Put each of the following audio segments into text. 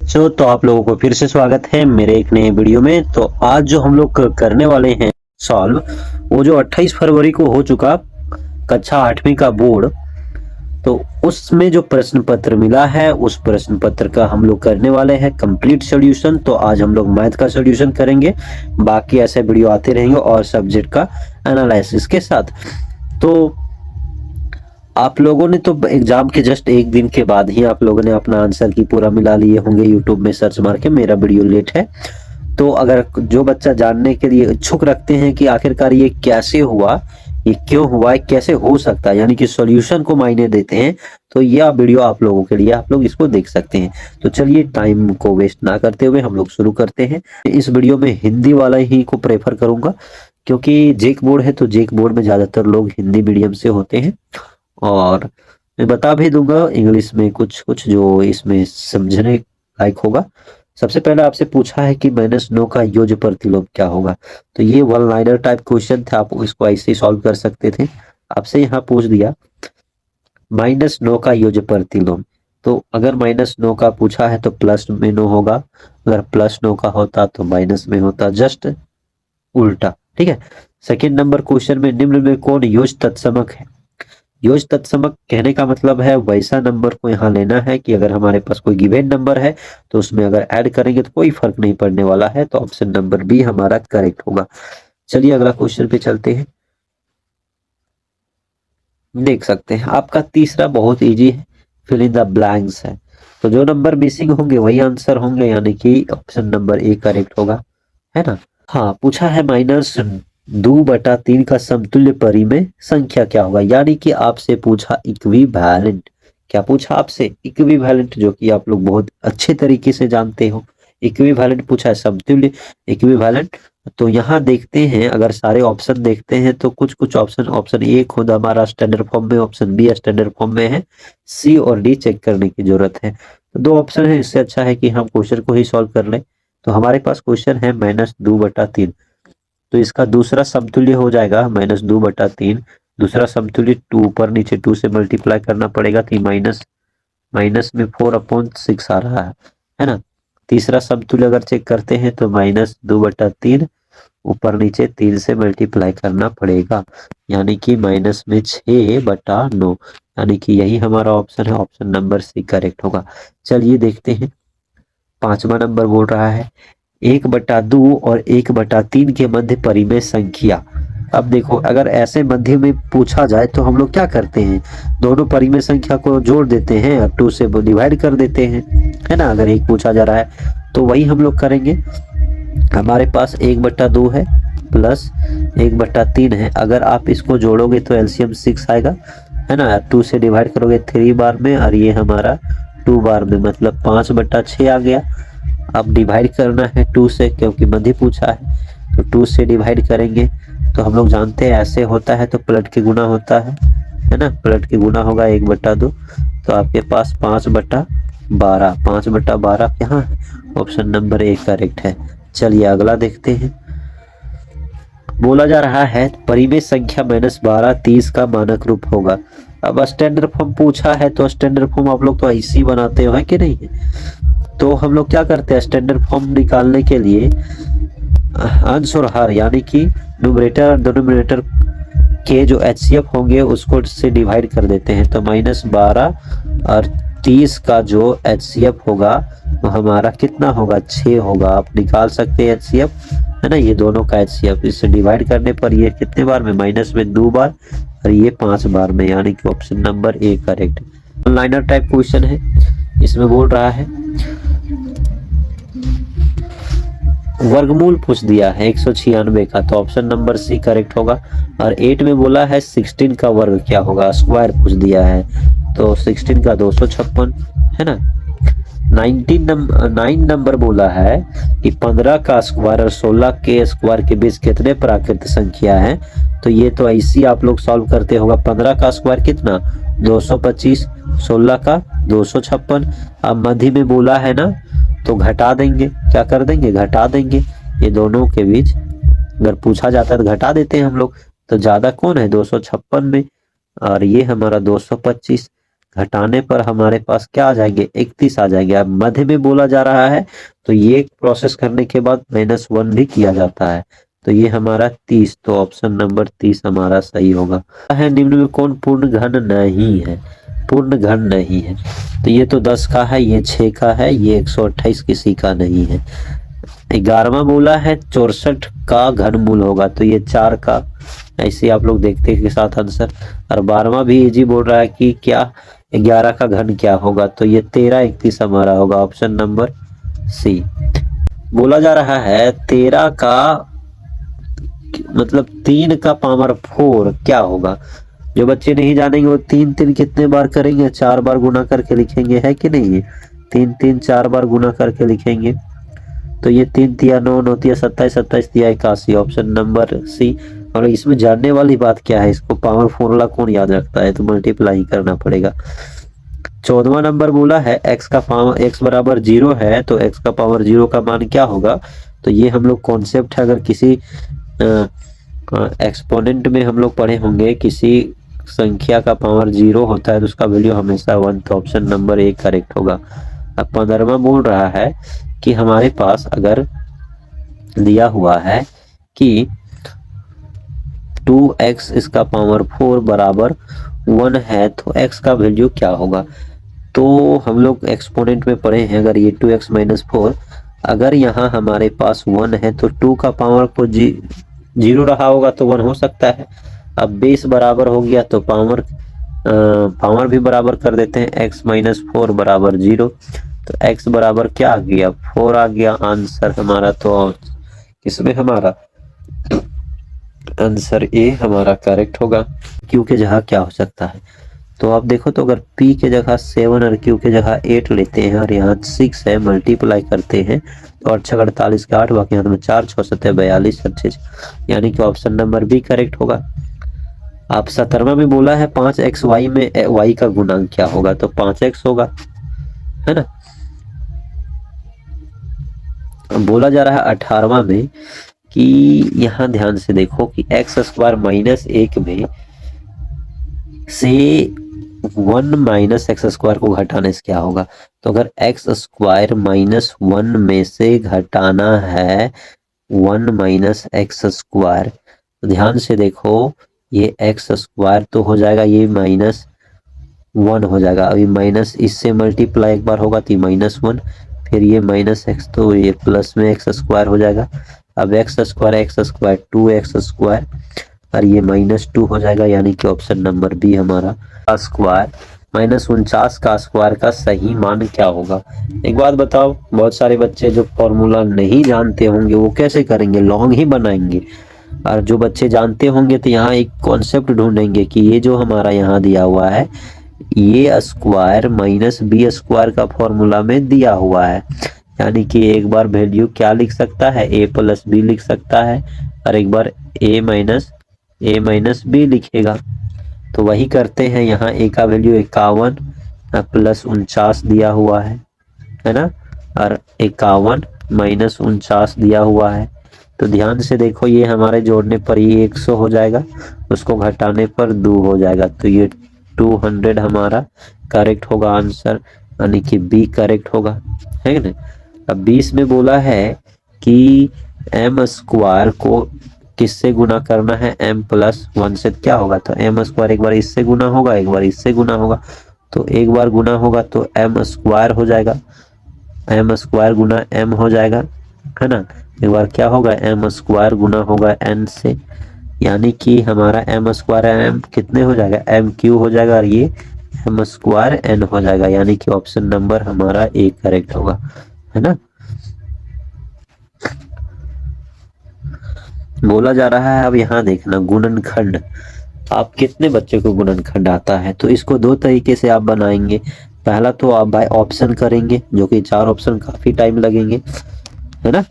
तो आप लोगों को फिर से स्वागत है मेरे एक नए वीडियो में। तो आज जो हम लोग करने वाले हैं सॉल्व, वो जो 28 फरवरी को हो चुका कक्षा 8वीं का बोर्ड, तो उसमें जो प्रश्न पत्र मिला है उस प्रश्न पत्र का हम लोग करने वाले हैं कंप्लीट सॉल्यूशन। तो आज हम लोग मैथ का सॉल्यूशन करेंगे, बाकी ऐसे वीडियो आते रहेंगे और सब्जेक्ट का एनालिसिस के साथ। तो आप लोगों ने तो एग्जाम के जस्ट एक दिन के बाद ही आप लोगों ने अपना आंसर की पूरा मिला लिए होंगे यूट्यूब में सर्च मार के। मेरा वीडियो लेट है, तो अगर जो बच्चा जानने के लिए इच्छुक रखते हैं कि आखिरकार ये कैसे हुआ, ये क्यों हुआ है, कैसे हो सकता है, यानी कि सॉल्यूशन को मायने देते हैं, तो यह वीडियो आप लोगों के लिए, आप लोग इसको देख सकते हैं। तो चलिए टाइम को वेस्ट ना करते हुए हम लोग शुरू करते हैं। इस वीडियो में हिंदी वाला ही को प्रेफर करूंगा, क्योंकि जेक बोर्ड है तो जेक बोर्ड में ज्यादातर लोग हिंदी मीडियम से होते हैं। और मैं बता भी दूंगा इंग्लिश में कुछ कुछ जो इसमें समझने लायक होगा। सबसे पहले आपसे पूछा है कि -9 का योज प्रतिलोम क्या होगा। तो ये वन लाइनर टाइप क्वेश्चन था, आप इसको ऐसे ही सॉल्व कर सकते थे। आपसे यहाँ पूछ दिया -9 का योज प्रतिलोम, तो अगर -9 का पूछा है तो प्लस में 9 होगा, अगर +9 का होता तो माइनस में होता, जस्ट उल्टा। ठीक है। सेकेंड नंबर क्वेश्चन में निम्न में कौन योज तत्समक है। योज तत्समक कहने का मतलब है वैसा नंबर को यहाँ लेना है कि अगर हमारे पास कोई गिवन नंबर है तो उसमें अगर ऐड करेंगे तो कोई फर्क नहीं पड़ने वाला है। तो ऑप्शन नंबर बी हमारा करेक्ट होगा। चलिए अगला क्वेश्चन पे चलते हैं। देख सकते हैं आपका तीसरा बहुत इजी है, फिल इन द ब्लैंक्स है। तो जो नंबर मिसिंग होंगे वही आंसर होंगे, यानी कि ऑप्शन नंबर ए करेक्ट होगा, है ना। हाँ, पूछा है -2/3 का समतुल्य परिमेय संख्या क्या होगा, यानी कि आपसे पूछा इक्विवेलेंट। क्या पूछा आपसे? इक्विवेलेंट, जो कि आप लोग बहुत अच्छे तरीके से जानते हो। इक्विवेलेंट पूछा है, समतुल्य इक्विवेलेंट। तो यहाँ देखते हैं, अगर सारे ऑप्शन देखते हैं तो कुछ कुछ ऑप्शन, ऑप्शन ए खुद हमारा स्टैंडर्ड फॉर्म में, ऑप्शन बी स्टैंडर्ड फॉर्म में है, सी और डी चेक करने की जरूरत है। तो दो ऑप्शन है, इससे अच्छा है कि हम क्वेश्चन को ही सॉल्व कर लें। तो हमारे पास क्वेश्चन है -2/3, तो इसका दूसरा समतुल्य हो जाएगा -2/3। दूसरा समतुल्य 2, ऊपर नीचे 2 से मल्टीप्लाई करना पड़ेगा, तो माइनस माइनस में 4/6 आ रहा है ना। तीसरा समतुल्य अगर चेक करते हैं तो -2/3, ऊपर नीचे 3 से मल्टीप्लाई करना पड़ेगा, यानी कि माइनस में 6/9, यानी कि यही हमारा ऑप्शन है, ऑप्शन नंबर सी करेक्ट होगा। चलिए देखते हैं, पांचवा नंबर बोल रहा है 1/2 और 1/3 के मध्य परिमेय संख्या। अब देखो, अगर ऐसे मध्य में पूछा जाए तो हम लोग क्या करते हैं, दोनों परिमेय संख्या को जोड़ देते हैं और 2 से डिवाइड कर देते हैं, है ना। अगर एक पूछा जा रहा है तो वही हम लोग करेंगे। हमारे पास 1/2 है प्लस 1/3 है, अगर आप इसको जोड़ोगे तो एलसीएम 6 आएगा, है ना। 2 से डिवाइड करोगे 3 बार में और ये हमारा 2 बार में, मतलब 5/6 आ गया। अब डिवाइड करना है 2 से, क्योंकि मध्य पूछा है, तो 2 से डिवाइड करेंगे। तो हम लोग जानते हैं ऐसे होता है तो पलट के गुना होता है ना, पलट के गुना होगा 1/2। तो आपके पास 5/12, 5/12 यहाँ है, ऑप्शन नंबर ए करेक्ट है। चलिए अगला देखते हैं। बोला जा रहा है परिमेय संख्या -12 30 का मानक रूप होगा। अब स्टैंडर्ड फॉर्म पूछा है तो स्टैंडर्ड फॉर्म आप लोग तो ऐसे ही बनाते हो, है कि नहीं है। तो हम लोग क्या करते हैं, स्टैंडर्ड फॉर्म निकालने के लिए अंश और हर, यानी कि न्यूमरेटर और डिनोमिनेटर के जो एचसीएफ होंगे उसको से डिवाइड कर देते हैं। तो -12 और 30 का जो एचसीएफ होगा वो हमारा कितना होगा, 6 होगा। आप निकाल सकते हैं एचसीएफ, है ना, ये दोनों का एचसीएफ। इससे डिवाइड करने पर ये कितने बार में, माइनस में 2 बार और ये 5 बार में, यानी कि option number A correct. Liner type question है, इसमें बोल रहा है वर्गमूल पूछ दिया है 196 का, तो ऑप्शन नंबर सी करेक्ट होगा। और 8 में बोला है 16 का वर्ग क्या होगा, स्क्वायर पूछ दिया है, तो 16 का 256, है ना। 9 नंबर बोला है कि 15 का स्क्वायर और 16 के स्क्वायर के बीच कितने प्राकृत संख्या है। तो ये तो ऐसी आप लोग सॉल्व करते होगा, 15 का स्क्वायर कितना 225, 16 का 256। अब मध्य में बोला है ना, तो घटा देंगे, क्या कर देंगे, घटा देंगे। ये दोनों के बीच अगर पूछा जाता है तो घटा देते हैं हम लोग। तो ज्यादा कौन है 256 में, और ये हमारा 225, घटाने पर हमारे पास क्या आ जाएंगे, 31 आ जाएंगे। अब मध्य में बोला जा रहा है तो ये प्रोसेस करने के बाद -1 भी किया जाता है, तो ये हमारा 30, तो ऑप्शन नंबर 30 हमारा सही होगा। है निम्न में कौन पूर्ण घन नहीं है, पूर्ण घन नहीं है, तो ये तो 10 का है, ये 6 का है, ये 128 किसी का नहीं है। 11वां बोला है 64 का घनमूल होगा, तो ये 4 का, ऐसे आप लोग देखते के साथ आंसर। और 12वां भी इजी बोल रहा है कि क्या 11 का घन क्या होगा, तो ये 13 31 हमारा होगा, ऑप्शन नंबर सी। बोला जा रहा है 13 का मतलब 3 का पावर 4 क्या होगा। जो बच्चे नहीं जानेंगे वो 3 3 कितने बार करेंगे, 4 बार गुना करके लिखेंगे, है कि नहीं, 3 3 4 बार गुना करके लिखेंगे, तो ये 3 तिया 9, 9 तिया 27, 27 तिया 81, ऑप्शन नंबर सी। और इसमें जानने वाली बात क्या है, इसको पावर फॉर्मूला कौन याद रखता है, तो मल्टीप्लाई करना पड़ेगा। 14वां नंबर बोला है x का पावर x बराबर 0 है, तो x का पावर 0 का मान क्या होगा, तो ये हम लोग कॉन्सेप्ट है, अगर किसी एक्सपोनेंट में हम लोग पढ़े होंगे, किसी संख्या का पावर 0 होता है तो उसका वैल्यू हमेशा 1, तो ऑप्शन नंबर ए करेक्ट होगा। अब 15वां बोल रहा है कि हमारे पास अगर दिया हुआ है कि 2x इसका पावर 4 बराबर 1 है, तो x का वैल्यू क्या होगा। तो हम लोग एक्सपोनेंट में पढ़े हैं, अगर ये 2x - 4, अगर यहाँ हमारे पास 1 है तो 2 का पावर को 0 रहा होगा तो 1 हो सकता है। अब बेस बराबर हो गया तो पावर भी बराबर कर देते हैं, x - 4 बराबर 0, तो x बराबर क्या आ गया, 4 आ गया आंसर हमारा। तो इसमें हमारा आंसर ए हमारा करेक्ट होगा। क्यू के जगह क्या हो सकता है, तो आप देखो तो अगर p के जगह 7 और q के जगह 8 लेते हैं और यहाँ 6 है, मल्टीप्लाई करते हैं तो 8 6 48 का 8, बाकी हाथ में 4 6 7 42 26, यानी कि ऑप्शन नंबर बी करेक्ट होगा। आप 17वां में बोला है 5xy में y का गुणांक क्या होगा, तो 5x होगा, है ना। बोला जा रहा है 18वां में कि यहाँ ध्यान से देखो कि x² - 1 में से 1 - x² को घटाने से क्या होगा, तो अगर x² - 1 में से घटाना है 1 - x², तो ध्यान से देखो ये x² तो हो जाएगा, ये -1 हो जाएगा, अभी माइनस इससे मल्टीप्लाई एक बार होगा तो -1, फिर ये -x, तो ये प्लस में x² हो जाएगा। अब x² 2x² और ये -2 हो जाएगा, यानी कि ऑप्शन नंबर बी हमारा स्क्वायर -49 का स्क्वायर का सही मान क्या होगा। एक बात बताओ, बहुत सारे बच्चे जो फॉर्मूला नहीं जानते होंगे वो कैसे करेंगे, लॉन्ग ही बनाएंगे, और जो बच्चे जानते होंगे तो यहाँ एक कॉन्सेप्ट ढूंढेंगे कि ये जो हमारा यहाँ दिया हुआ है ये स्क्वायर -b² का फॉर्मूला में दिया हुआ है, यानी कि एक बार वैल्यू क्या लिख सकता है, a + b लिख सकता है, और एक बार a - b लिखेगा। तो वही करते हैं, यहाँ a का वैल्यू 51 + 49 दिया हुआ है ना, और 51 - 49 दिया हुआ है। तो ध्यान से देखो ये हमारे जोड़ने पर ये 100 हो जाएगा, उसको घटाने पर 2 हो जाएगा, तो ये 200 हमारा करेक्ट होगा आंसर, यानी कि बी करेक्ट होगा, है ना। अब 20 में बोला है कि m² को किससे गुना करना है, m+1 से क्या होगा, तो m² एक बार इससे गुना होगा, एक बार इससे गुना होगा, तो एक बार गुना होगा तो m² हो जाएगा, m² गुना m हो जाएगा, है ना। एक बार क्या होगा, m² गुना होगा n से, यानी कि हमारा m² m कितने हो जाएगा, m³ हो जाएगा, और ये m² n हो जाएगा, यानी कि ऑप्शन नंबर हमारा ए करेक्ट होगा, है ना। बोला जा रहा है, अब यहाँ देखना गुणनखंड, आप कितने बच्चे को गुणनखंड आता है, तो इसको दो तरीके से आप बनाएंगे। पहला तो आप बाय ऑप्शन करेंगे, जो कि 4 ऑप्शन काफी टाइम लगेंगे, है ना।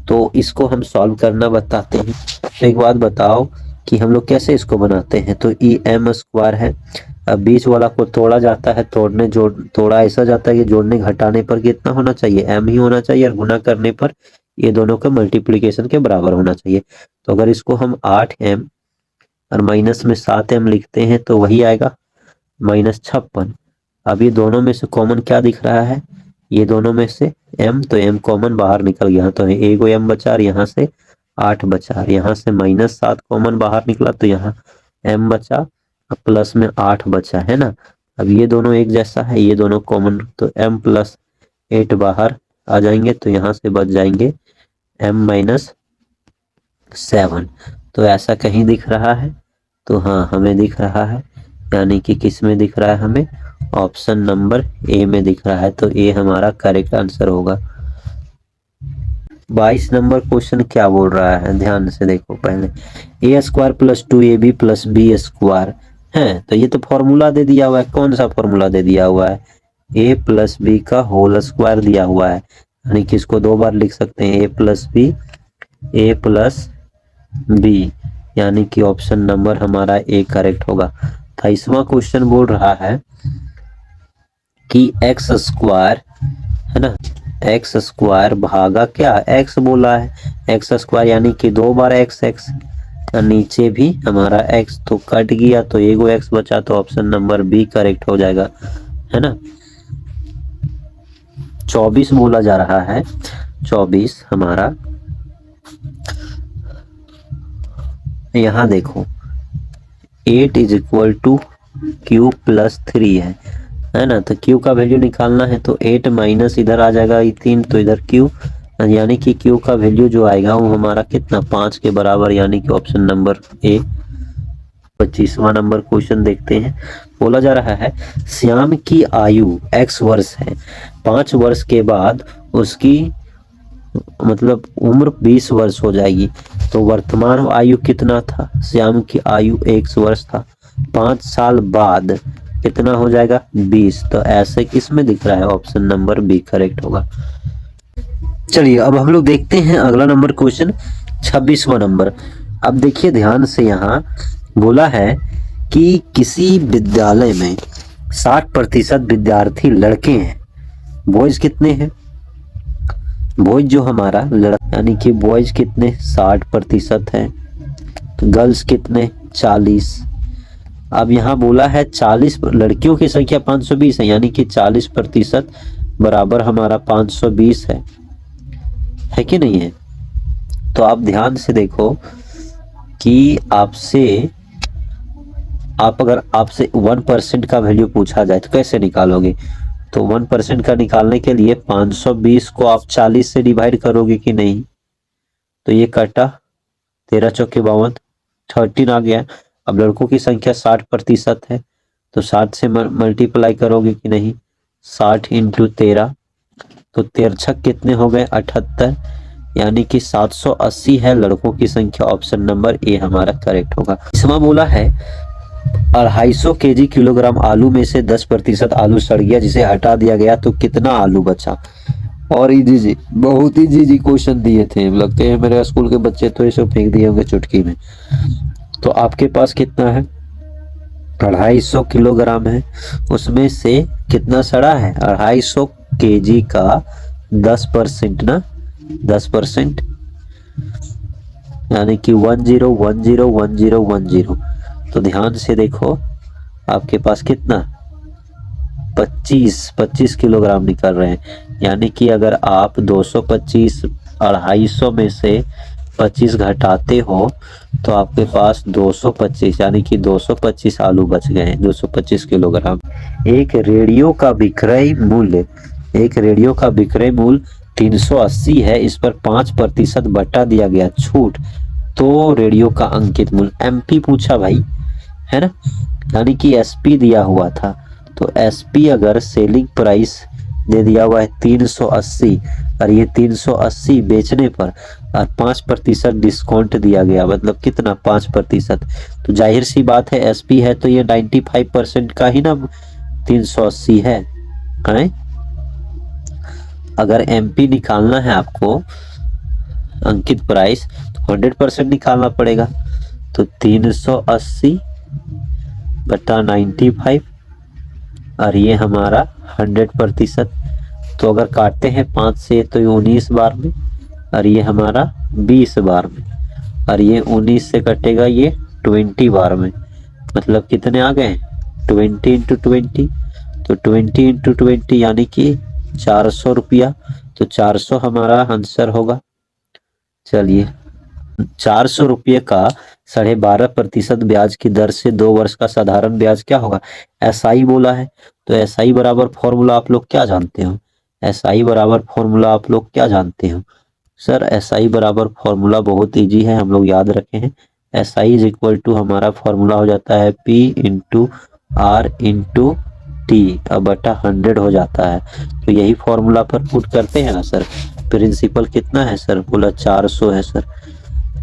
तो इसको हम सॉल्व करना बताते हैं। तो एक बात बताओ कि हम लोग कैसे इसको बनाते हैं, तो m² है, अब बीच वाला को तोड़ा जाता है, तोड़ा ऐसा जाता है कि जोड़ने घटाने पर कितना होना चाहिए, m ही होना चाहिए, और गुना करने पर ये दोनों का मल्टीप्लीकेशन के बराबर होना चाहिए। तो अगर इसको हम 8m और माइनस में 7m लिखते हैं तो वही आएगा -56, अब ये दोनों में से कॉमन क्या दिख रहा है, ये दोनों में से m, तो m कॉमन बाहर निकल गया तो एक m बचा और यहाँ से 8 बचा, यहाँ से -7 कॉमन बाहर निकला तो यहाँ m बचा, अब प्लस में 8 बचा, है ना। अब ये दोनों एक जैसा है, ये दोनों कॉमन, तो m + 8 बाहर आ जाएंगे तो यहाँ से बच जाएंगे m - 7। तो ऐसा कहीं दिख रहा है, तो हाँ हमें दिख रहा है, यानी कि किस में दिख रहा है, हमें ऑप्शन नंबर ए में दिख रहा है, तो ए हमारा करेक्ट आंसर होगा। 22 नंबर क्वेश्चन क्या बोल रहा है, ध्यान से देखो पहले, a² + 2ab + b² है, तो ये तो फॉर्मूला दे दिया हुआ है, कौन सा फॉर्मूला दे दिया हुआ है, a + b का होल स्क्वायर दिया हुआ है, यानी कि इसको 2 बार लिख सकते हैं, a + b, यानी कि ऑप्शन नंबर हमारा ए करेक्ट होगा। 28वां क्वेश्चन बोल रहा है कि x² है ना, x² भागा क्या, x बोला है, x² यानी कि 2 बार x, नीचे भी हमारा x तो कट गया तो एगो x बचा, तो ऑप्शन नंबर बी करेक्ट हो जाएगा, है ना। 24 बोला जा रहा है, 24 हमारा, यहाँ देखो 8 = q + 3 है ना, तो q का वैल्यू निकालना है, तो 8 माइनस इधर आ जाएगा 3, तो इधर q, यानी कि q का वैल्यू जो आएगा वो हमारा कितना, 5 के बराबर, यानी कि ऑप्शन नंबर ए। 25वां नंबर क्वेश्चन देखते हैं, बोला जा रहा है श्याम की आयु x वर्ष है, 5 वर्ष के बाद उसकी मतलब उम्र 20 वर्ष हो जाएगी, तो वर्तमान आयु कितना था, श्याम की आयु 1 वर्ष था, 5 साल बाद कितना हो जाएगा 20, तो ऐसे किस में दिख रहा है, ऑप्शन नंबर बी करेक्ट होगा। चलिए अब हम लोग देखते हैं अगला नंबर क्वेश्चन, 26वां नंबर। अब देखिए ध्यान से, यहाँ बोला है कि किसी विद्यालय में 60% विद्यार्थी लड़के हैं, बॉयज कितने हैं, बॉयज जो हमारा यानी कि बॉयज कितने 60% हैं, तो गर्ल्स कितने 40। अब यहाँ बोला है 40 लड़कियों की संख्या 520 है, यानी कि 40% बराबर हमारा 520 है कि नहीं है। तो आप ध्यान से देखो कि अगर आपसे 1% का वैल्यू पूछा जाए तो कैसे निकालोगे, तो 1% का निकालने के लिए 520 को आप 40 से डिवाइड करोगे कि नहीं, तो ये कटा 13 चौके 52, 13 आ गया। अब लड़कों की संख्या 60% है, तो 60 से मल्टीप्लाई करोगे कि नहीं, 60 × 13, तो 13 कितने हो गए 78, यानी कि 780 है लड़कों की संख्या, ऑप्शन नंबर ए हमारा करेक्ट होगा। इसमें बोला है 250 केजी किलोग्राम आलू में से 10% आलू सड़ गया, जिसे हटा दिया गया तो कितना आलू बचा। और इजी जी, बहुत ही जी क्वेश्चन दिए थे, लगते हैं मेरे स्कूल के बच्चे तो इसे फेंक दिए होंगे चुटकी में। तो आपके पास कितना है 250 किलोग्राम है, उसमें से कितना सड़ा है 250 केजी का 10% ना, 10%, यानी कि 10101010। तो ध्यान से देखो आपके पास कितना 25 किलोग्राम निकल रहे हैं, यानी कि अगर आप 225 250 में से 25 घटाते हो तो आपके पास 225, यानी कि 225 आलू बच गए हैं, 225 किलोग्राम। एक रेडियो का विक्रय मूल्य 380 है, इस पर 5% बटा दिया गया छूट, तो रेडियो का अंकित मूल्य, एमपी पूछा भाई, है ना, यानी कि एसपी दिया हुआ था, तो एसपी अगर सेलिंग प्राइस दे दिया हुआ है 380 और ये 380 बेचने पर और 5% डिस्काउंट दिया गया, मतलब कितना 5%, तो जाहिर सी बात है एसपी है तो ये 95% का ही ना 380 है। अगर एमपी निकालना है आपको अंकित प्राइस तो 100% निकालना पड़ेगा, तो 380 बटा 95 और ये हमारा 100%, तो अगर काटते हैं 5 से तो ये 19 बार में और ये हमारा 20 बार में, और ये 19 से कटेगा ये 20 बार में, मतलब कितने आ गए 20 × 20, तो 20 × 20 यानी कि 400 रुपया। तो 400 हमारा आंसर होगा। चलिए, 400 रुपये का 12.5% ब्याज की दर से 2 वर्ष का साधारण ब्याज क्या होगा? एसआई बोला है, तो एसआई बराबर फॉर्मूला आप लोग क्या जानते हो? एसआई बराबर फॉर्मूला आप लोग क्या जानते हो? सर एसआई बराबर फॉर्मूला बहुत इजी है, हम लोग याद रखे हैं। एसआई इज इक्वल टू हमारा फॉर्मूला हो जाता है P into R into T बटा 100 हो जाता है। तो यही फॉर्मूला पर पुट करते हैं ना सर। प्रिंसिपल कितना है सर? बोला 400 है सर।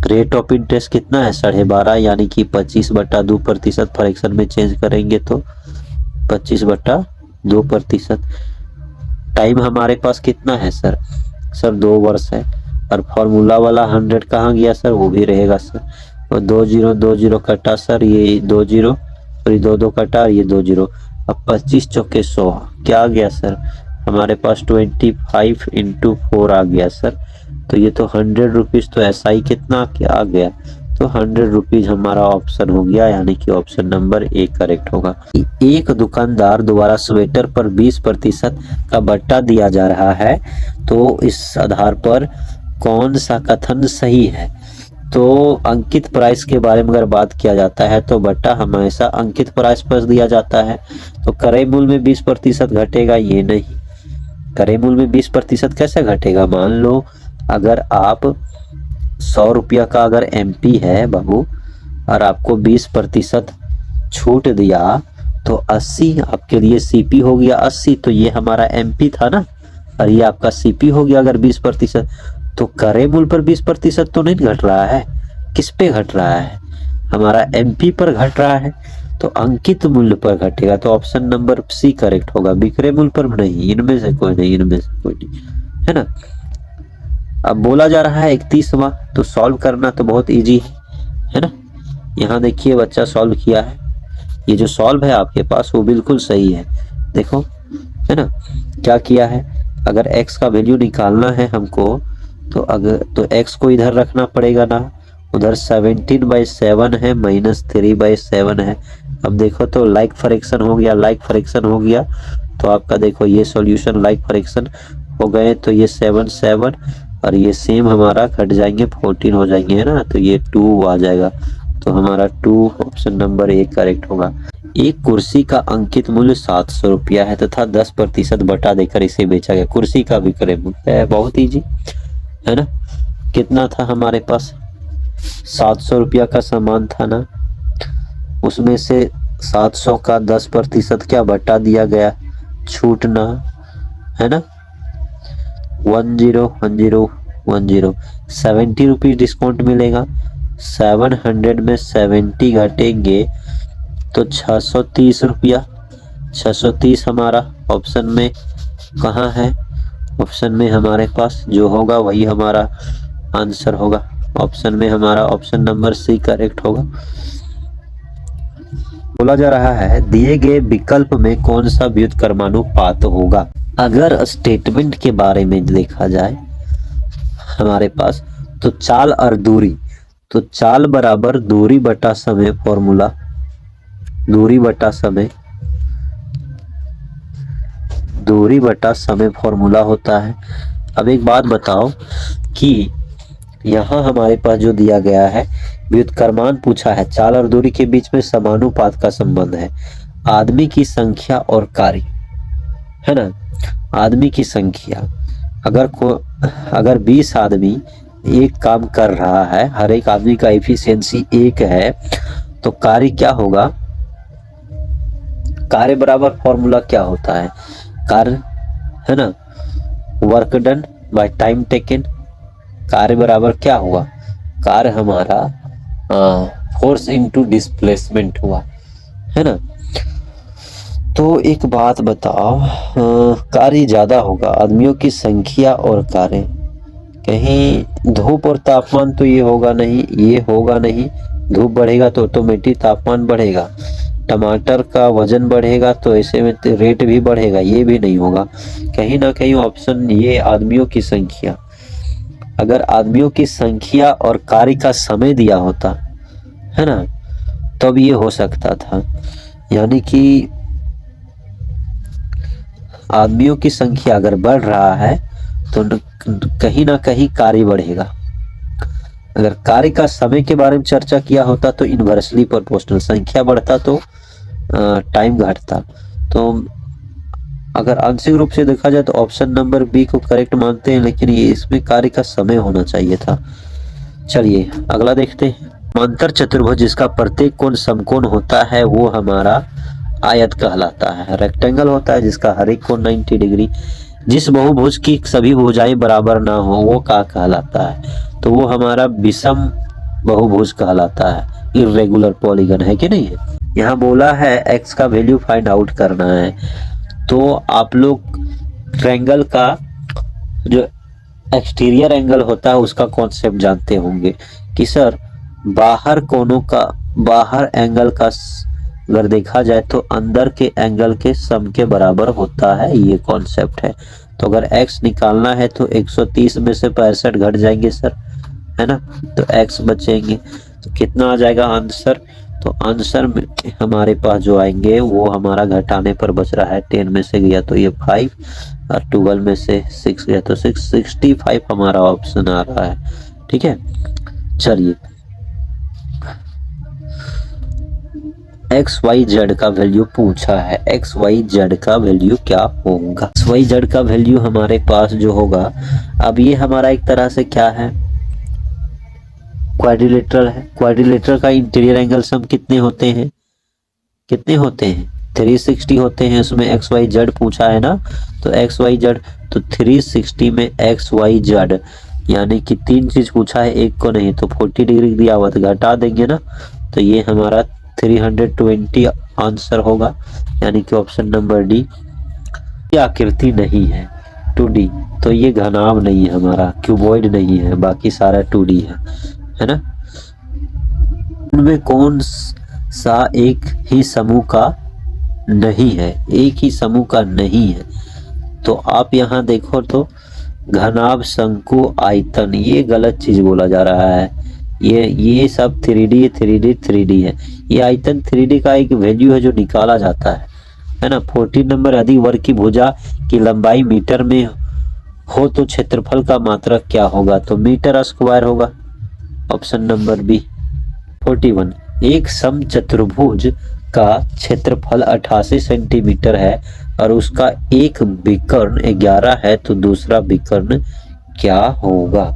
रेट ऑफ इंटरेस्ट कितना है? 12.5 यानी कि 25/2%। फ्रैक्शन में चेंज करेंगे तो 25/2%। टाइम हमारे पास कितना है सर? सर 2 वर्ष है। और फॉर्मूला वाला 100 कहाँ गया सर? वो भी रहेगा सर। और 2 0 कटा सर, ये 2 0 और ये 2 2 कटा और ये 2 0। अब 25 चौके 100 क्या आ गया सर? हमारे पास 25 × 4 आ गया सर। तो ये तो 100 रुपीज़। तो एसआई कितना क्या आ गया? तो 100 रुपीज़ हमारा ऑप्शन हो गया, यानी कि ऑप्शन नंबर ए करेक्ट होगा। एक दुकानदार द्वारा स्वेटर पर 20% का बट्टा दिया जा रहा है, तो इस आधार पर कौन सा कथन सही है? तो अंकित प्राइस के बारे में अगर बात किया जाता है तो बट्टा हमेशा अंकित प्राइस पर दिया जाता है। तो क्रय मूल्य में 20% घटेगा, ये नहीं। क्रय मूल्य में 20% कैसे घटेगा? मान लो अगर आप 100 रुपया का अगर एमपी है बाबू और आपको 20% छूट दिया तो 80 आपके लिए सीपी हो गया 80। तो ये हमारा एमपी था ना, और ये आपका सीपी हो गया अगर 20%। तो क्रय मूल्य पर 20% तो नहीं घट रहा है। किस पे घट रहा है? हमारा एमपी पर घट रहा है। तो अंकित मूल्य पर घटेगा। तो ऑप्शन नंबर सी करेक्ट होगा, विक्रय मूल्य पर नहीं। इनमें से कोई नहीं, इनमें से कोई नहीं, है ना। अब बोला जा रहा है 31वां, तो सॉल्व करना तो बहुत इजी है ना। यहाँ देखिए बच्चा सॉल्व किया है। ये जो सॉल्व है आपके पास वो बिल्कुल सही है, देखो, है ना। क्या किया है? अगर x का वैल्यू निकालना है हमको, तो अगर तो x को इधर रखना पड़ेगा ना। उधर 17/7 है, -3/7 है। अब देखो तो लाइक फ्रैक्शन हो गया, लाइक फ्रैक्शन हो गया। तो आपका देखो ये सॉल्यूशन लाइक फ्रैक्शन हो गए, तो ये 7 7 और ये सेम हमारा कट जाएंगे, 14 हो जाएंगे, है ना। तो ये 2 आ जाएगा। तो हमारा 2 ऑप्शन नंबर ए करेक्ट होगा। एक कुर्सी का अंकित मूल्य 700 रुपया है तथा 10% बटा देकर इसे बेचा गया। कुर्सी का विक्रय मूल्य है, बहुत इजी है ना। कितना था हमारे पास? 700 रुपया का सामान था ना, उसमें से 700 का 10% क्या बटा दिया गया, छूटना, है ना। 10 70 रुपीज डिस्काउंट मिलेगा। 700 में 70 घटेंगे तो 630 रुपया। 630 हमारा ऑप्शन में कहाँ है? ऑप्शन में हमारे पास जो होगा वही हमारा आंसर होगा। ऑप्शन में हमारा ऑप्शन नंबर सी करेक्ट होगा। बोला जा रहा है दिए गए विकल्प में कौन सा व्युत्क्रमानुपात होगा? अगर स्टेटमेंट के बारे में देखा जाए हमारे पास, तो चाल और दूरी, तो चाल बराबर दूरी बटा समय फॉर्मूला, दूरी बटा समय, दूरी बटा समय फॉर्मूला होता है। अब एक बात बताओ कि यहाँ हमारे पास जो दिया गया है व्युत्क्रमान पूछा है, चाल और दूरी के बीच में समानुपात का संबंध है। आदमी की संख्या और कार्य, है ना। आदमी की संख्या, अगर 20 आदमी एक काम कर रहा है, हर एक आदमी का एफिशिएंसी 1 है, तो कार्य क्या होगा? कार्य बराबर फॉर्मूला क्या होता है? कार्य, है ना, work done by time taken. कार्य बराबर क्या हुआ? कार्य हमारा फोर्स इनटू डिस्प्लेसमेंट हुआ, है ना। तो एक बात बताओ, कार्य ज्यादा होगा, आदमियों की संख्या और कार्य, कहीं धूप और तापमान तो ये होगा नहीं, ये होगा नहीं। धूप बढ़ेगा तो ऑटोमेटिक तापमान बढ़ेगा। टमाटर का वजन बढ़ेगा तो ऐसे में रेट भी बढ़ेगा, ये भी नहीं होगा। कहीं ना कहीं ऑप्शन ये आदमियों की संख्या, अगर आदमियों की संख्या और कार्य का समय दिया होता, है ना, तब ये हो सकता था। यानी कि आदमियों की संख्या अगर बढ़ रहा है तो कहीं ना कहीं कार्य बढ़ेगा। अगर कार्य का समय के बारे में चर्चा किया होता तो इन्वर्सली प्रोपोर्शनल, संख्या बढ़ता तो टाइम घटता। तो अगर आंशिक रूप से देखा जाए तो ऑप्शन नंबर बी को करेक्ट मानते हैं, लेकिन ये इसमें कार्य का समय होना चाहिए था। चलिए अगला देखते हैं। समांतर चतुर्भुज जिसका प्रत्येक कोण समकोण होता है वो हमारा आयत कहलाता है। रेक्टेंगल होता है जिसका हर एक कोण 90 डिग्री। जिस बहुभुज की सभी भुजाएं बराबर ना हो वो क्या कहलाता है? तो वो हमारा विषम बहुभुज कहलाता है, इर्रेगुलर पॉलीगन, है कि नहीं है। यहाँ बोला है एक्स का वैल्यू फाइंड आउट करना है। तो आप लोग ट्रायंगल का जो एक्सटीरियर एंगल होता है उसका कॉन्सेप्ट जानते होंगे कि सर बाहर कोनों का, बाहर एंगल का अगर देखा जाए तो अंदर के एंगल के सम के बराबर होता है, ये कॉन्सेप्ट है। तो अगर x निकालना है तो 130 में से 65 घट जाएंगे सर, है ना, तो x बचेंगे। तो कितना आ जाएगा आंसर? तो आंसर में हमारे पास जो आएंगे वो हमारा घटाने पर बच रहा है, 10 में से गया तो ये 5 और 12 में से 6 गया तो 6, 65 हमारा ऑप्शन आ रहा है। ठीक है, चलिए एक्स वाई जेड का वैल्यू पूछा है। एक्स वाई जेड का वैल्यू क्या होगा? एक्स वाई जेड का वैल्यू हमारे पास जो होगा, अब ये हमारा एक तरह से क्या है, क्वाड्रिलेटरल है। क्वाड्रिलेटरल का इंटीरियर एंगल सम कितने होते हैं? कितने होते हैं? 360 होते हैं। उसमें एक्स वाई जेड पूछा है ना, तो एक्स वाई जेड तो 360 में एक्स वाई जेड, यानी कि 3 चीज पूछा है, एक को नहीं। तो 40 डिग्री दिया हुआ तो घटा देंगे ना, तो ये हमारा 320 आंसर होगा, यानी कि ऑप्शन नंबर डी। ये आकृति नहीं है 2D, तो ये घनाभ नहीं है हमारा, क्यूबॉइड नहीं है, बाकी सारा 2D है ना। उनमें कौन सा एक ही समूह का नहीं है? एक ही समूह का नहीं है। तो आप यहाँ देखो तो घनाभ, शंकु, आयतन, ये गलत चीज बोला जा रहा है। ये सब 3D है। ये आयतन 3D का एक वैल्यू है जो निकाला जाता है ना। 14 नंबर, यदि वर्ग की भुजा की लंबाई मीटर में हो तो क्षेत्रफल का मात्रक क्या होगा? तो मीटर स्क्वायर होगा, ऑप्शन नंबर बी। 41, एक समचतुर्भुज का क्षेत्रफल 88 सेंटीमीटर है और उसका एक विकर्ण 11 है, तो दूसरा विकर्ण क्या होगा?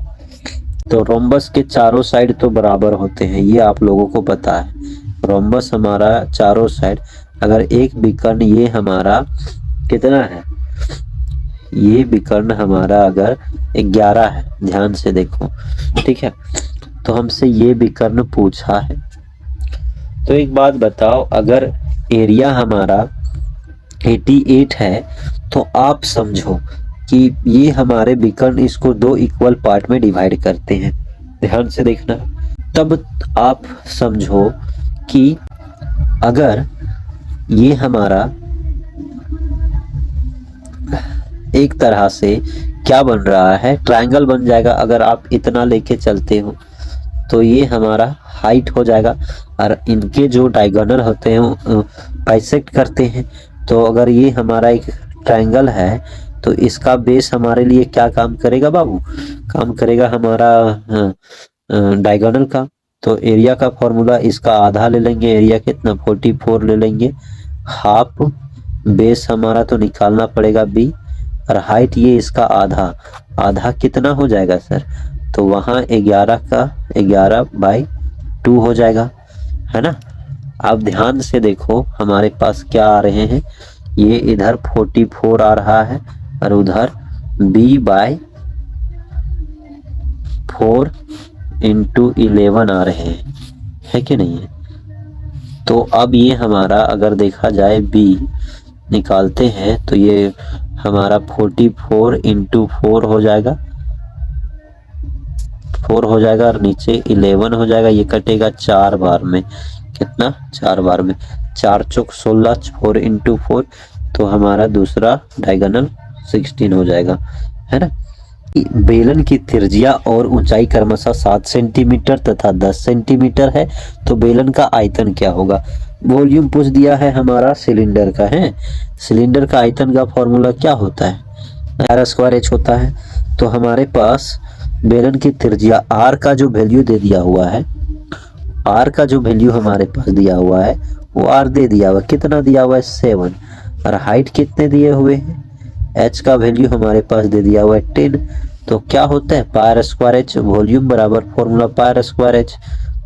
तो रोम्बस के चारों साइड तो बराबर होते हैं, ये आप लोगों को पता है। रोम्बस हमारा चारों साइड, अगर एक विकर्ण ये हमारा कितना है, ये विकर्ण हमारा अगर 11 है, ध्यान से देखो, ठीक है, तो हमसे ये विकर्ण पूछा है। तो एक बात बताओ, अगर एरिया हमारा 88 है तो आप समझो कि ये हमारे विकर्ण इसको 2 इक्वल पार्ट में डिवाइड करते हैं, ध्यान से देखना। तब आप समझो कि अगर ये हमारा एक तरह से क्या बन रहा है, ट्रायंगल बन जाएगा। अगर आप इतना लेके चलते हो तो ये हमारा हाइट हो जाएगा और इनके जो डायगोनल होते हैं बाइसेक्ट करते हैं। तो अगर ये हमारा एक ट्रायंगल है तो इसका बेस हमारे लिए क्या काम करेगा बाबू? काम करेगा हमारा डायगोनल का। तो एरिया का फॉर्मूला, इसका आधा ले लेंगे, एरिया कितना 44 ले लेंगे, हाफ बेस हमारा तो निकालना पड़ेगा बी, और हाइट ये इसका आधा, आधा कितना हो जाएगा सर? तो वहाँ 11 का 11/2 हो जाएगा, है ना। अब ध्यान से देखो हमारे पास क्या आ रहे हैं, ये इधर 44 आ रहा है और उधर b/4 × 11 आ रहे हैं, है कि नहीं है। तो अब ये हमारा अगर देखा जाए b निकालते हैं तो ये हमारा 44 × 4 हो जाएगा, 4 हो जाएगा और नीचे 11 हो जाएगा। ये कटेगा 4 बार में, कितना? 4 बार में, 4 चौक 16, 4 × 4, तो हमारा दूसरा डायगोनल 16 हो जाएगा, है ना। बेलन की त्रिज्या और ऊंचाई क्रमशः 7 सेंटीमीटर तथा 10 सेंटीमीटर है, तो बेलन का आयतन क्या होगा। वॉल्यूम पूछ दिया है हमारा सिलेंडर का है। सिलेंडर का आयतन का फॉर्मूला क्या होता है, आर स्क्वायर एच होता है। तो हमारे पास बेलन की त्रिज्या आर का जो वैल्यू दे दिया हुआ है, आर का जो वैल्यू हमारे पास दिया हुआ है वो आर दे दिया हुआ, कितना दिया हुआ है 7, और हाइट कितने दिए हुए हैं, एच का वैल्यू हमारे पास दे दिया हुआ है 10। तो क्या होता है पाई स्क्वायर एच, वॉल्यूम बराबर फॉर्मूला पाई स्क्वायर एच।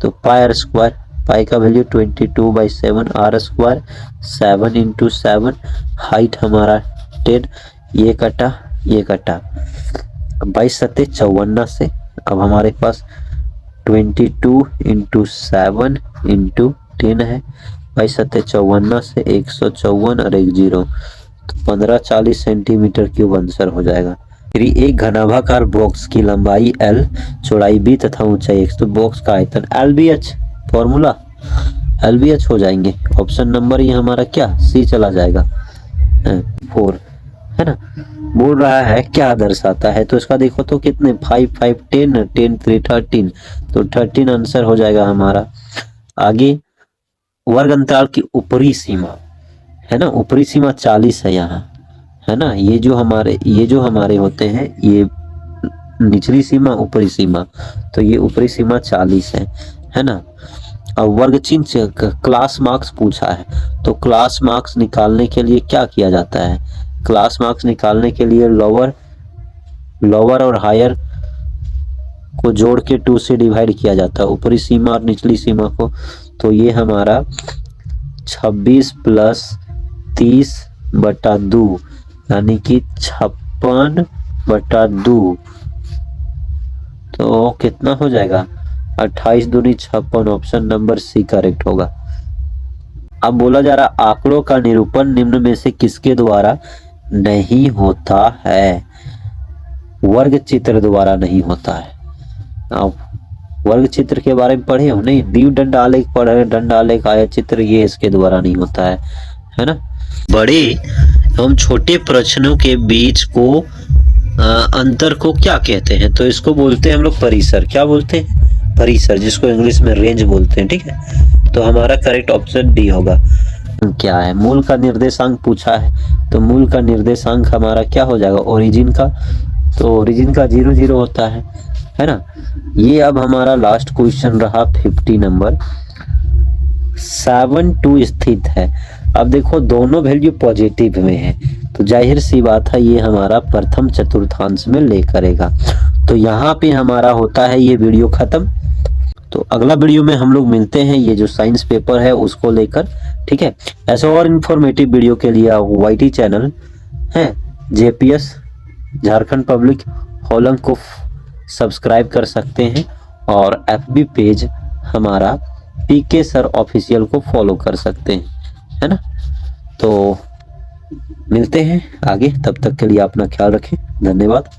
तो पाई स्क्वायर, पाई का value 22/7, R square 7 into 7, height हमारा 10, ये कटा ये कटा, 22×7 से अब हमारे पास 22 इंटू 7 इंटू 10 है, 22×7 से 154 और 1 जीरो, तो 1540 सेंटीमीटर क्यूब आंसर हो जाएगा। फिर एक घनाभाकार बॉक्स की लंबाई L, चौड़ाई B तथा ऊंचाई x, तो बॉक्स का आयतन LBH, फॉर्मूला LBH हो जाएंगे। ऑप्शन नंबर ये हमारा क्या C चला जाएगा 4, है ना। बोल रहा है क्या दर्शाता है, तो इसका देखो तो कितने 5 5 10 10 3 13, तो 13 आंसर हो जाएगा हमारा। आगे वर्ग अंतराल की ऊपरी सीमा है ना, ऊपरी सीमा 40 है यहाँ, है ना। ये जो हमारे होते हैं ये निचली सीमा ऊपरी सीमा, तो ये ऊपरी सीमा 40 है ना। अब वर्ग चिन्ह क्लास मार्क्स पूछा है, तो क्लास मार्क्स निकालने के लिए क्या किया जाता है, क्लास मार्क्स निकालने के लिए लोअर और हायर को जोड़ के 2 से डिवाइड किया जाता है, ऊपरी सीमा और निचली सीमा को। तो ये हमारा 26 + 30/2 यानी कि 56/2, तो कितना हो जाएगा 28 दूनी 56, ऑप्शन नंबर सी करेक्ट होगा। अब बोला जा रहा आंकड़ों का निरूपण निम्न में से किसके द्वारा नहीं होता है, वर्ग चित्र द्वारा नहीं होता है। अब वर्ग चित्र के बारे में पढ़े हो नहीं, द्वीप दंडालेख पढ़े, दंडालेख आयत चित्र, ये इसके द्वारा नहीं होता है ना। बड़े एवं छोटे प्रश्नों के बीच को अंतर को क्या कहते हैं, तो इसको बोलते हैं हम लोग परिसर, क्या बोलते हैं परिसर, जिसको इंग्लिश में रेंज बोलते हैं, ठीक है। तो हमारा करेक्ट ऑप्शन डी होगा। क्या है मूल का निर्देशांक पूछा है, तो मूल का निर्देशांक हमारा क्या हो जाएगा ओरिजिन का, तो ओरिजिन का 0 0 होता है ना। ये अब हमारा लास्ट क्वेश्चन रहा 50 नंबर, 7 2 स्थित है। अब देखो दोनों वैल्यू पॉजिटिव में है, तो जाहिर सी बात है ये हमारा प्रथम चतुर्थांश में ले करेगा। तो यहाँ पे हमारा होता है ये वीडियो खत्म। तो अगला वीडियो में हम लोग मिलते हैं, ये जो साइंस पेपर है उसको लेकर, ठीक है। ऐसे और इंफॉर्मेटिव वीडियो के लिए आप YT चैनल है JPS झारखंड पब्लिक हॉलम को सब्सक्राइब कर सकते हैं, और FB पेज हमारा PK सर ऑफिशियल को फॉलो कर सकते हैं, है ना। तो मिलते हैं आगे, तब तक के लिए अपना ख्याल रखें, धन्यवाद।